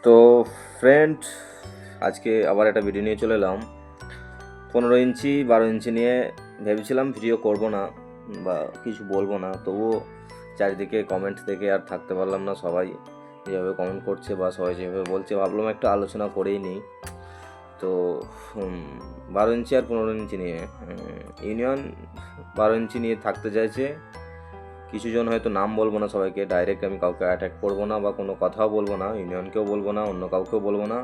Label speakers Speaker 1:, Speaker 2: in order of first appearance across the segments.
Speaker 1: তো ফ্রেন্ড, আজকে আবার একটা ভিডিও নিয়ে চলে এলাম। 15 ইঞ্চি 12 ইঞ্চি নিয়ে ভেবেছিলাম ভিডিও করব না বা কিছু বলবো না, তবুও চারিদিকে কমেন্ট দেখে আর থাকতে পারলাম না। সবাই যেভাবে কমেন্ট করছে বা সবাই যেভাবে বলছে, ভাবলাম একটা আলোচনা করেই নিই। তো 12 ইঞ্চি আর 15 ইঞ্চি নিয়ে ইউনিয়ন 12 ইঞ্চি নিয়ে থাকতে চাইছে। কিছুজন হয়তো নাম বলবো না, সবাইকে ডাইরেক্ট আমি কাউকে অ্যাটাক করবো না বা কোনো কথাও বলবো না, ইউনিয়নকেও বলবো না, অন্য কাউকেও বলবো না।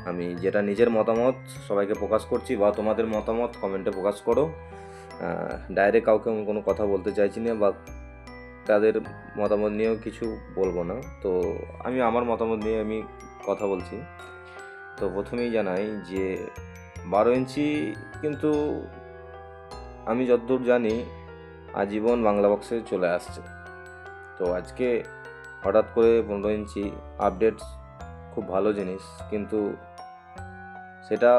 Speaker 1: আমি যেটা নিজের মতামত সবাইকে প্রকাশ করছি, বা তোমাদের মতামত কমেন্টে প্রকাশ করো। ডাইরেক্ট কাউকে আমি কোনো কথা বলতে চাইছি না, বা তাদের মতামত নিয়েও কিছু বলবো না। তো আমি আমার মতামত নিয়ে আমি কথা বলছি। তো প্রথমেই জানাই যে 12 ইঞ্চি কিন্তু আমি যতদূর জানি আজীবন বাংলা বক্সে চলে আসছে। তো আজকে হঠাৎ করে 15 ইঞ্চি আপডেট খুব ভালো জিনিস, কিন্তু সেটা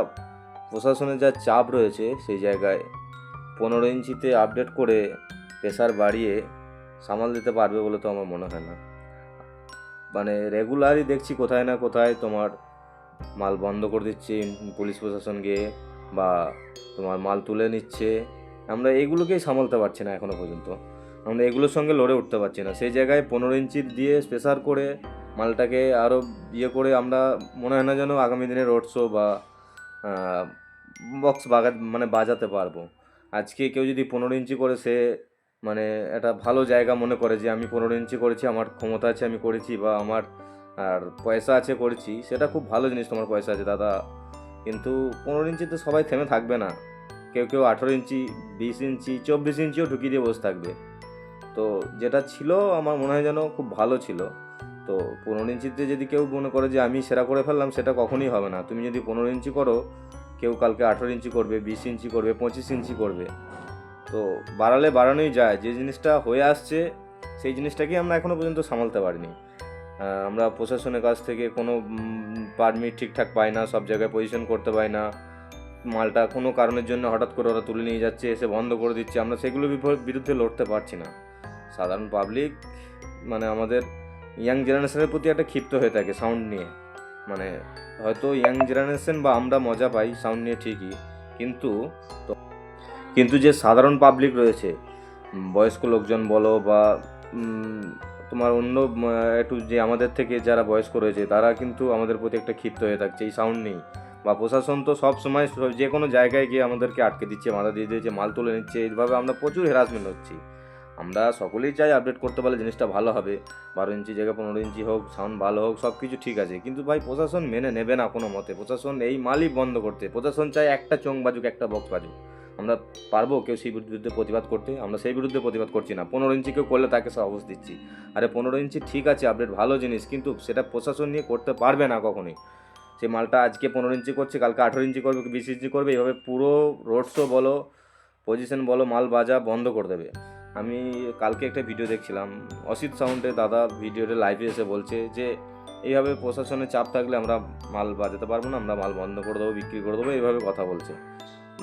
Speaker 1: প্রশাসনের যা চাপ রয়েছে সেই জায়গায় 15 ইঞ্চিতে আপডেট করে প্রেসার বাড়িয়ে সামাল দিতে পারবে বলে তো আমার মনে হয় না। মানে রেগুলারই দেখছি কোথায় না কোথায় তোমার মাল বন্ধ করে দিচ্ছে পুলিশ প্রশাসন গিয়ে, বা তোমার মাল তুলে নিচ্ছে। আমরা এগুলোকেই সামালতে পারছি না এখনও পর্যন্ত, আমরা এগুলোর সঙ্গে লড়ে উঠতে পারছি না। সেই জায়গায় 15 ইঞ্চির দিয়ে স্পেশাল করে মালটাকে আরও ইয়ে করে আমরা মনে হয় না যেন আগামী দিনে রোড শো বা বক্স বাজাতে পারবো। আজকে কেউ যদি 15 ইঞ্চি করে, সে মানে একটা ভালো জায়গা মনে করে যে আমি 15 ইঞ্চি করেছি, আমার ক্ষমতা আছে আমি করেছি, বা আমার আর পয়সা আছে করেছি, সেটা খুব ভালো জিনিস, তোমার পয়সা আছে দাদা। কিন্তু 15 ইঞ্চিতে সবাই থেমে থাকবে না। কেউ কেউ 18 ইঞ্চি 20 ইঞ্চি 24 ইঞ্চিও ঢুকিয়ে দিয়ে বসে থাকবে। তো যেটা ছিল আমার মনে হয় যেন খুব ভালো ছিল। তো 15 ইঞ্চিতে যদি কেউ মনে করে যে আমি সেরা করে ফেললাম, সেটা কখনোই হবে না। তুমি যদি 15 ইঞ্চি করো, কেউ কালকে 18 ইঞ্চি করবে, 20 ইঞ্চি করবে, 25 ইঞ্চি করবে। তো বাড়ালে বাড়ানোই যায়। যে জিনিসটা হয়ে আসছে সেই জিনিসটাকেই আমরা এখনও পর্যন্ত সামালতে পারিনি। আমরা প্রশাসনের কাছ থেকে কোনো পারমিট ঠিকঠাক পাই না, সব জায়গায় পজিশন করতে পাই না। মালটা কোনো কারণের জন্য হঠাৎ করে ওরা তুলে নিয়ে যাচ্ছে, এসে বন্ধ করে দিচ্ছে, আমরা সেগুলোর বিরুদ্ধে লড়তে পারছি না। সাধারণ পাবলিক মানে আমাদের ইয়াং জেনারেশনের প্রতি একটা ক্ষিপ্ত হয়ে থাকে সাউন্ড নিয়ে। মানে হয়তো ইয়াং জেনারেশন বা আমরা মজা পাই সাউন্ড নিয়ে ঠিকই, কিন্তু কিন্তু যে সাধারণ পাবলিক রয়েছে, বয়স্ক লোকজন বলো বা তোমার অন্য একটু যে আমাদের থেকে যারা বয়স্ক রয়েছে, তারা কিন্তু আমাদের প্রতি একটা ক্ষিপ্ত হয়ে থাকছে এই সাউন্ড নেই। বা প্রশাসন তো সব সময় যে কোনো জায়গায় গিয়ে আমাদেরকে আটকে দিচ্ছে, বাধা দিয়ে দিচ্ছে, মাল তুলে নিচ্ছে, এইভাবে আমরা প্রচুর হ্যারাসমেন্ট হচ্ছি। আমরা সকলেই চাই আপডেট করতে পারলে জিনিসটা ভালো হবে, 12 ইঞ্চি জায়গায় 15 ইঞ্চি হোক, সাউন্ড ভালো হোক, সব কিছু ঠিক আছে। কিন্তু ভাই প্রশাসন মেনে নেবে না কোনো মতে। প্রশাসন এই মালই বন্ধ করতে, প্রশাসন চায় একটা চোং বাজুক, একটা বক্স বাজুক। আমরা পারবো কেউ সেই বিরুদ্ধে প্রতিবাদ করতে? আমরা সেই বিরুদ্ধে প্রতিবাদ করছি না। 15 ইঞ্চি কেউ করলে তাকে সাহস দিচ্ছি। আরে 15 ইঞ্চি ঠিক আছে, আপডেট ভালো জিনিস, কিন্তু সেটা প্রশাসন নিয়ে করতে পারবে না কখনোই। সে মালটা আজকে 15 ইঞ্চি করছে, কালকে 18 ইঞ্চি করবে, 20 ইঞ্চি করবে, এইভাবে পুরো রোড শো বলো, পজিশন বলো, মাল বাজা বন্ধ করে দেবে। আমি কালকে একটা ভিডিও দেখছিলাম, অসিত সাউন্ডে দাদা ভিডিওতে লাইভে এসে বলছে যে এইভাবে প্রশাসনের চাপ থাকলে আমরা মাল বাজাতে পারবো না, আমরা মাল বন্ধ করে দেবো, বিক্রি করে দেবো, এইভাবে কথা বলছে।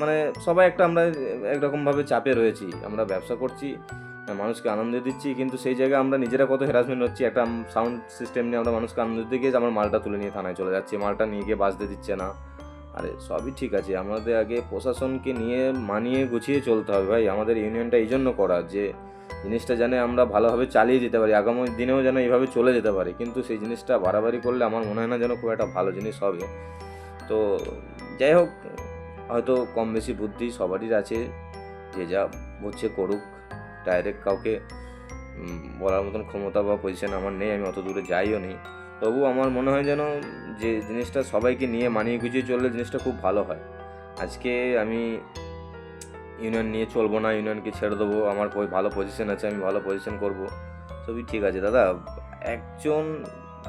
Speaker 1: মানে সবাই একটা আমরা একরকমভাবে চাপে রয়েছি, আমরা ব্যবসা করছি, মানুষকে আনন্দ দিচ্ছি, কিন্তু সেই জায়গায় আমরা নিজেরা কত হ্যারাসমেন্ট হচ্ছি। একটা সাউন্ড সিস্টেম নিয়ে আমরা মানুষকে আনন্দ দিতে গিয়ে আমার মালটা তুলে নিয়ে থানায় চলে যাচ্ছে, মালটা নিয়ে গিয়ে বাজতে দিচ্ছে না। আরে সবই ঠিক আছে, আমাদের আগে প্রশাসনকে নিয়ে মানিয়ে গুছিয়ে চলতে হবে ভাই। আমাদের ইউনিয়নটা এই জন্য করা যে জিনিসটা জানে আমরা ভালোভাবে চালিয়ে যেতে পারি, আগামী দিনেও যেন এইভাবে চলে যেতে পারি। কিন্তু সেই জিনিসটা বাড়াবাড়ি করলে আমার মনে হয় না যেন খুব একটা ভালো জিনিস হবে। তো যাই হোক, হয়তো কম বেশি বুদ্ধি সবারই আছে, যে যা হচ্ছে করুক। ডাইরেক্ট কাউকে বলার মতন ক্ষমতা বা পজিশন আমার নেই, আমি অত দূরে যাইও নি। তবু আমার মনে হয় যেন যে জিনিসটা সবাইকে নিয়ে মানিয়ে গুছিয়ে চললে জিনিসটা খুব ভালো হয়। আজকে আমি ইউনিয়ন নিয়ে চলবো না, ইউনিয়নকে ছেড়ে দেবো, আমার ভালো পজিশন আছে, আমি ভালো পজিশন করব, সবই ঠিক আছে দাদা। একজন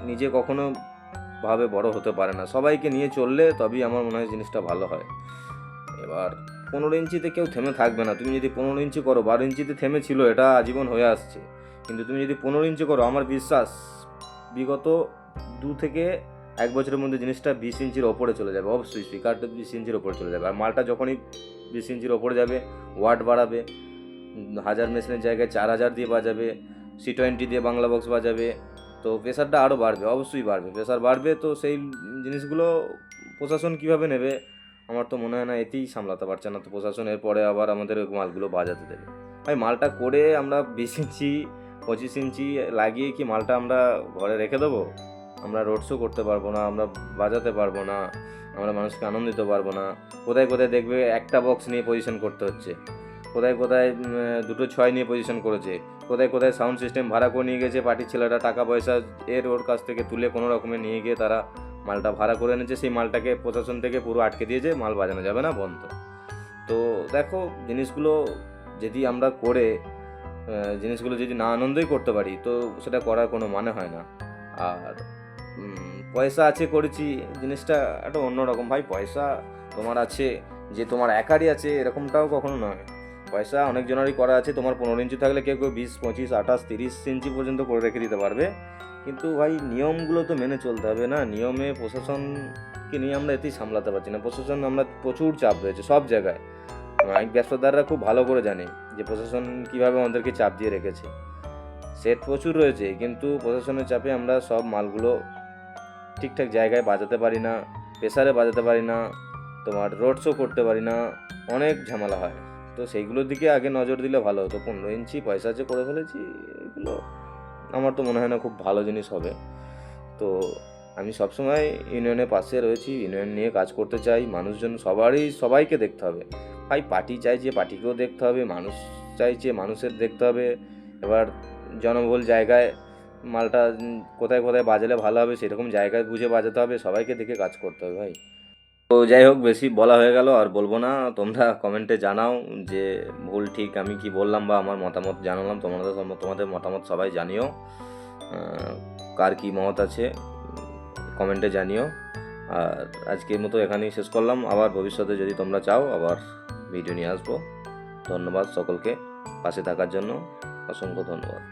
Speaker 1: নিজে কখনো ভাবে বড় হতে পারে না, সবাইকে নিয়ে চললে তবেই আমার মনে হয় জিনিসটা ভালো হয়। এবার 15 ইঞ্চিতে কেউ থেমে থাকবে না। তুমি যদি 15 ইঞ্চি করো, 12 ইঞ্চিতে থেমেছিল, এটা আজীবন হয়ে আসছে। কিন্তু তুমি যদি 15 ইঞ্চি করো, আমার বিশ্বাস বিগত 2 থেকে 1 বছরের মধ্যে জিনিসটা 20 ইঞ্চির ওপরে চলে যাবে। অবশ্যই স্পিকারটা 20 ইঞ্চির ওপরে চলে যাবে। আর মালটা যখনই 20 ইঞ্চির ওপরে যাবে, ওয়াট বাড়াবে, 1000 মেশিনের জায়গায় 4000 দিয়ে বাজাবে, C20 দিয়ে বাংলা বক্স বাজাবে, তো প্রেশারটা আরও বাড়বে, অবশ্যই বাড়বে, প্রেশার বাড়বে। তো সেই জিনিসগুলো প্রশাসন কীভাবে নেবে আমার তো মনে হয় না, এতেই সামলাতে পারছে না তো প্রশাসন। এরপরে আবার আমাদের ওই মালগুলো বাজাতে দেবে। ভাই মালটা করে আমরা 20 ইঞ্চি 25 ইঞ্চি লাগিয়ে কি মালটা আমরা ঘরে রেখে দেবো? আমরা রোড শো করতে পারবো না, আমরা বাজাতে পারবো না, আমরা মানুষকে আনন্দ দিতে পারবো না। কোথায় কোথায় দেখবে একটা বক্স নিয়ে পজিশন করতে হচ্ছে, কোথায় কোথায় 2-6 নিয়ে পজিশন করেছে, কোথায় কোথায় সাউন্ড সিস্টেম ভাড়া করে নিয়ে গেছে পার্টির ছেলেরা, টাকা পয়সা ওর কাছ থেকে তুলে কোনো রকমে নিয়ে গিয়ে তারা মালটা ভাড়া করে এনেছে। সেই মালটাকে প্রশাসন থেকে পুরো আটকে দিয়েছে, মাল বাজানো যাবে না, বন্ধ। তো দেখো জিনিসগুলো যদি আমরা করে জিনিসগুলো যদি না আনন্দই করতে পারি তো সেটা করার কোনো মানে হয় না। আর পয়সা আছে করেছি জিনিসটা একটা অন্যরকম। ভাই পয়সা তোমার আছে যে তোমার একারই আছে এরকমটাও কখনো নয়। পয়সা অনেকজনেরই করা আছে। তোমার 15 ইঞ্চি থাকলে কেউ কেউ 20, 25, 28, 30 ইঞ্চি পর্যন্ত করে রেখে দিতে পারবে। কিন্তু ভাই নিয়মগুলো তো মেনে চলতে হবে না? নিয়মে প্রশাসনকে নিয়ে আমরা এতেই সামলাতে পারছি না। প্রশাসন আমরা প্রচুর চাপ রয়েছে সব জায়গায়। মাইক ব্যবসাদাররা খুব ভালো করে জানে যে প্রশাসন কীভাবে আমাদেরকে চাপ দিয়ে রেখেছে। সেট প্রচুর রয়েছে কিন্তু প্রশাসনের চাপে আমরা সব মালগুলো ঠিকঠাক জায়গায় বাজাতে পারি না, প্রেসারে বাজাতে পারি না, তোমার রোড শো করতে পারি না, অনেক ঝামেলা হয়। তো সেইগুলোর দিকে আগে নজর দিলে ভালো হতো। 15 ইঞ্চি পয়সা যে করে ফেলেছি, এগুলো আমার তো মনে হয় না খুব ভালো জিনিস হবে। তো আমি সবসময় ইউনিয়নের পাশে রয়েছি, ইউনিয়ন নিয়ে কাজ করতে চাই। মানুষজন সবাইকে দেখতে হবে। ভাই পার্টি চাইছে পার্টিকেও দেখতে হবে, মানুষ চাইছে মানুষের দেখতে হবে। এবার জনবহুল জায়গায় মালটা কোথায় কোথায় বাজালে ভালো হবে সেরকম জায়গায় বুঝে বাজাতে হবে, সবাইকে দেখে কাজ করতে হবে ভাই। তো যাই হোক, বেশি বলা হয়ে গেল, আর বলবো না। তোমরা কমেন্টে জানাও যে ভুল ঠিক আমি কি বললাম, বা আমার মতামত জানালাম। তোমাদের মতামত সবাই জানিও, কার কী মত আছে কমেন্টে জানিও। আর আজকের মতো এখানেই শেষ করলাম। আবার ভবিষ্যতে যদি তোমরা চাও আবার ভিডিও নিয়ে আসবো। ধন্যবাদ সকলকে পাশে থাকার জন্য, অসংখ্য ধন্যবাদ।